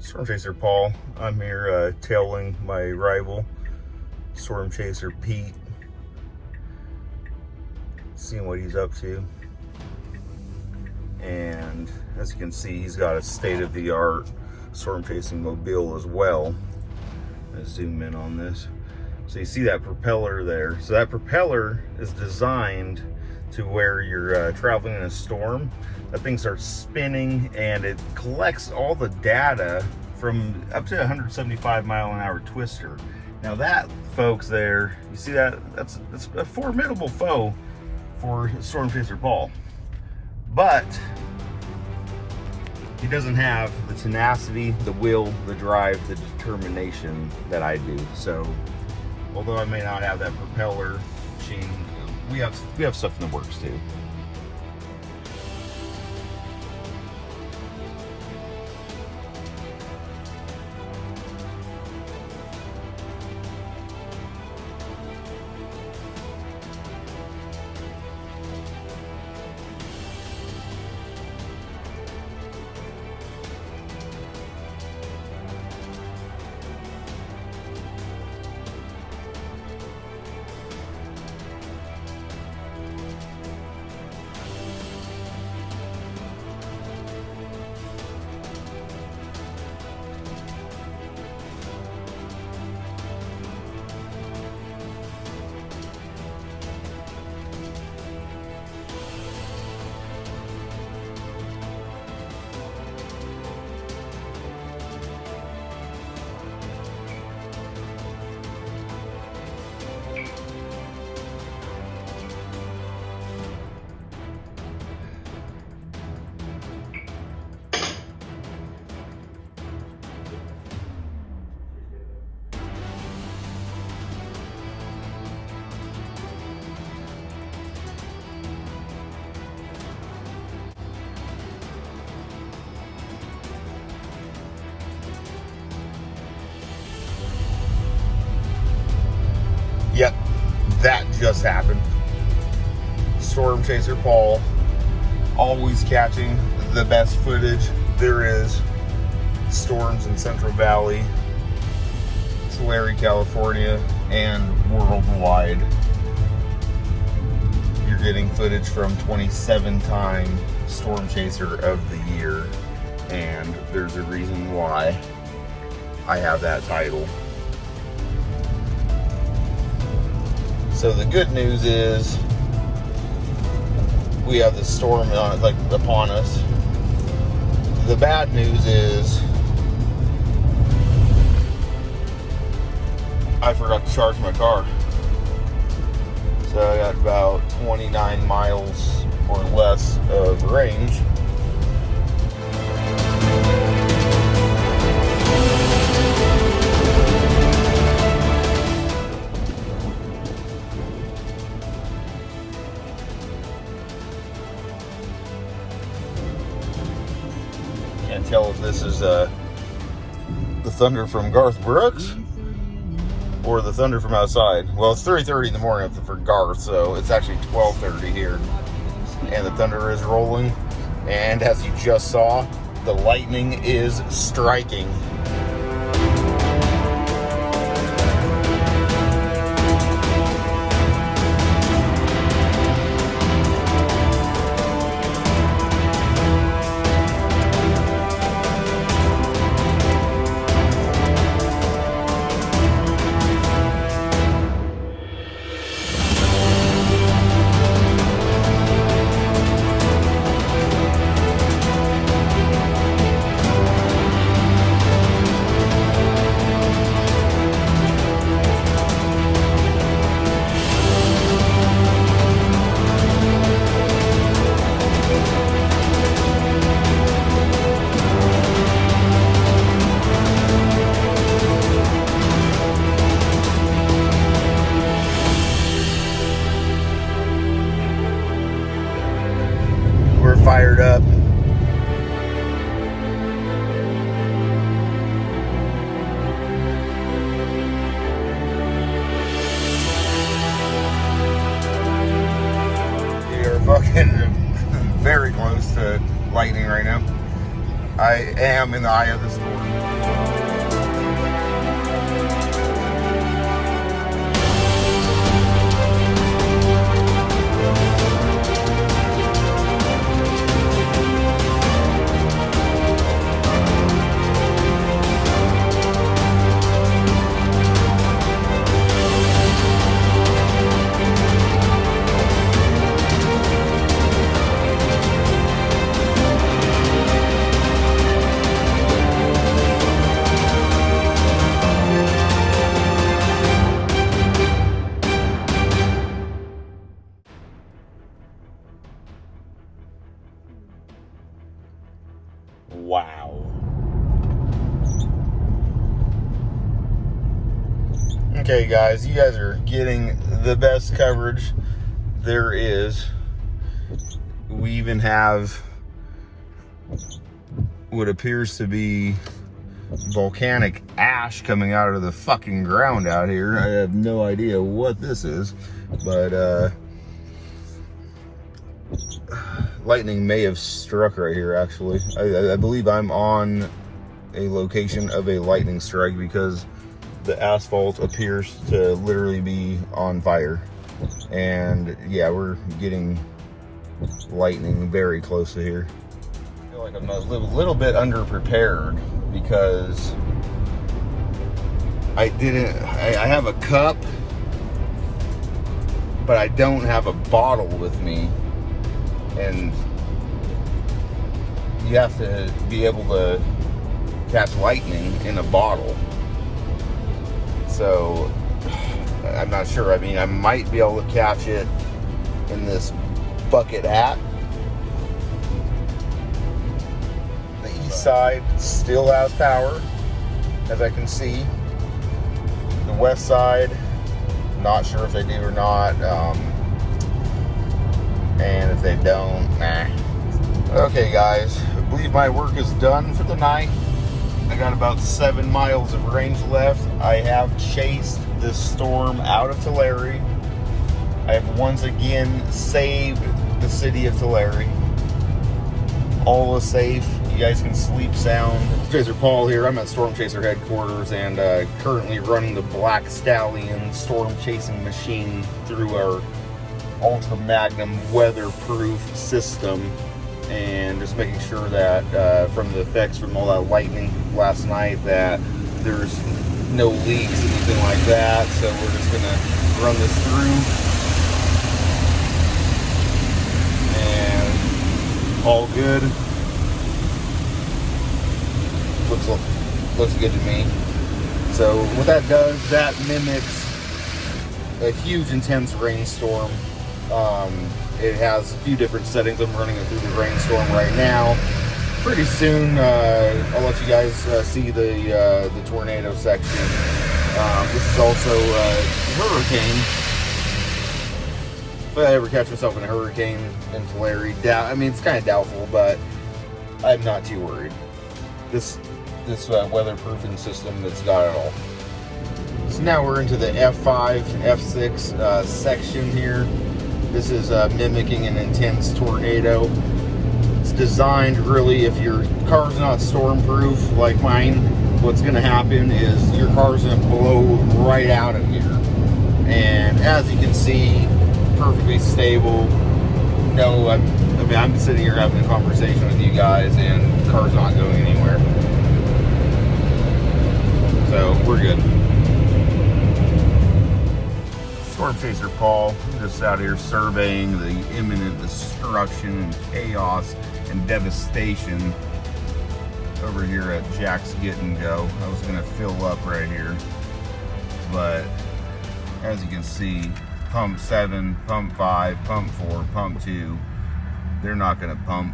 Storm Chaser Paul. I'm here tailing my rival, Storm Chaser Pete. Seeing what he's up to. And as you can see, he's got a state-of-the-art storm chasing mobile as well. Let's zoom in on this. So you see that propeller there. So that propeller is designed to where you're traveling in a storm. That thing starts spinning and it collects all the data from up to 175 mile an hour twister. Now that, folks, there, you see that? That's a formidable foe for Storm Chaser Paul. But he doesn't have the tenacity, the will, the drive, the determination that I do. So although I may not have that propeller machine, we have stuff in the works too. Yep, that just happened. Storm Chaser Paul, always catching the best footage there is. Storms in Central Valley, Tulare, California, and worldwide. You're getting footage from 27-time Storm Chaser of the Year, and there's a reason why I have that title. So the good news is we have the storm upon us. The bad news is I forgot to charge my car. So I got about 29 miles or less of range. Can't tell if this is the thunder from Garth Brooks or the thunder from outside. Well, it's 3:30 in the morning for Garth, so it's actually 12:30 here. And the thunder is rolling. And as you just saw, the lightning is striking. Fired up. We are fucking very close to lightning right now. I am in the eye of the storm. Okay, guys, you guys are getting the best coverage there is. We even have what appears to be volcanic ash coming out of the fucking ground out here. I have no idea what this is, but lightning may have struck right here, actually. I believe I'm on a location of a lightning strike because the asphalt appears to literally be on fire. And yeah, we're getting lightning very close to here. I feel like I'm a little bit underprepared because I have a cup, but I don't have a bottle with me. And you have to be able to catch lightning in a bottle. So I'm not sure. I mean, I might be able to catch it in this bucket hat. The east side still has power, as I can see. The west side, not sure if they do or not. And if they don't, nah. Okay, guys, I believe my work is done for the night. I got about 7 miles of range left. I have chased this storm out of Tulare. I have once again saved the city of Tulare. All is safe. You guys can sleep sound. Chaser Paul here. I'm at Storm Chaser headquarters and currently running the Black Stallion storm chasing machine through our Ultra Magnum weatherproof system, and just making sure that from the effects from all that lightning last night that there's no leaks, anything like that. So we're just gonna run this through, and all good. Looks good to me. So what that does, that mimics a huge intense rainstorm. It has a few different settings. I'm running it through the rainstorm right now. Pretty soon, I'll let you guys see the tornado section. This is also a hurricane. If I ever catch myself in a hurricane in Tulare, I mean, it's kind of doubtful, but I'm not too worried. This weatherproofing system that's got it all. So now we're into the F5, F6 section here. This is mimicking an intense tornado. It's designed really, if your car's not storm-proof like mine, what's going to happen is your car's going to blow right out of here. And as you can see, perfectly stable. No, I'm sitting here having a conversation with you guys, and the car's not going anywhere. So we're good. Storm Chaser Paul, I'm just out here surveying the imminent destruction and chaos and devastation over here at Jack's Get and Go. I was gonna fill up right here, but as you can see, pump 7, pump 5, pump 4, pump 2, they're not gonna pump.